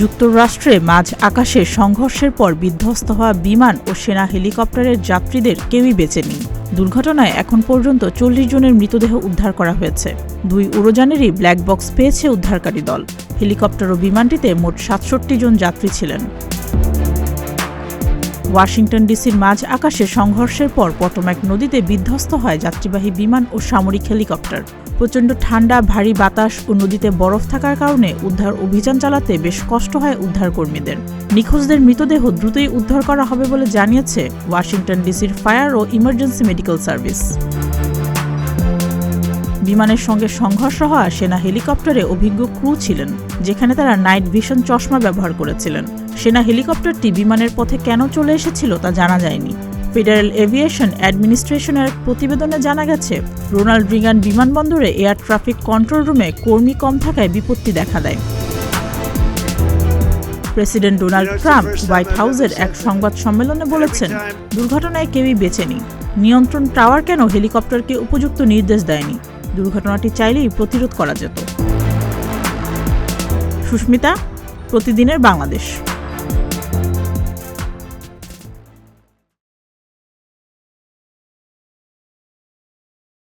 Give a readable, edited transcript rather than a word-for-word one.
যুক্তরাষ্ট্রে মাঝ আকাশে সংঘর্ষের পর বিধ্বস্ত হওয়া বিমান ও সেনা হেলিকপ্টারের যাত্রীদের কেউই বেঁচে নেই। দুর্ঘটনায় এখন পর্যন্ত ৪০ জনের মৃতদেহ উদ্ধার করা হয়েছে। ২ উড়োজানেরই ব্ল্যাক বক্স পেয়েছে উদ্ধারকারী দল। হেলিকপ্টার ও বিমানটিতে মোট ৬৭ জন যাত্রী ছিলেন। ওয়াশিংটন ডিসির মাঝ আকাশে সংঘর্ষের পর পটোম্যাক নদীতে বিধ্বস্ত হয় যাত্রীবাহী বিমান ও সামরিক হেলিকপ্টার। প্রচণ্ড ঠান্ডা, ভারী বাতাস ও নদীতে বরফ থাকার কারণে উদ্ধার অভিযান চালাতে বেশ কষ্ট হয় উদ্ধারকর্মীদের। নিখোঁজদের মৃতদেহ দ্রুতই উদ্ধার করা হবে বলে জানিয়েছে ওয়াশিংটন ডিসির ফায়ার ও ইমার্জেন্সি মেডিকেল সার্ভিস। বিমানের সঙ্গে সংঘর্ষ হওয়া সেনা হেলিকপ্টারে অভিজ্ঞ ক্রু ছিলেন, যেখানে তারা নাইট ভিশন চশমা ব্যবহার করেছিলেন। সেনা হেলিকপ্টারটি বিমানের পথে কেন চলে এসেছিল তা জানা যায়নি। ফেডারেল এভিয়েশন অ্যাডমিনিস্ট্রেশনের এক প্রতিবেদনে জানা গেছে, রোনাল্ড রিগান বিমানবন্দরে এয়ার ট্রাফিক কন্ট্রোল রুমে কর্মী কম থাকায় বিপত্তি দেখা দেয়। প্রেসিডেন্ট ডোনাল্ড ট্রাম্প হোয়াইট হাউসের এক সংবাদ সম্মেলনে বলেছেন, দুর্ঘটনায় কেউই বেঁচে নেই। নিয়ন্ত্রণ টাওয়ার কেন হেলিকপ্টারকে উপযুক্ত নির্দেশ দেয়নি? দুর্ঘটনাটি চাইলেই প্রতিরোধ করা যেত। সুস্মিতা, প্রতিদিনের বাংলাদেশ।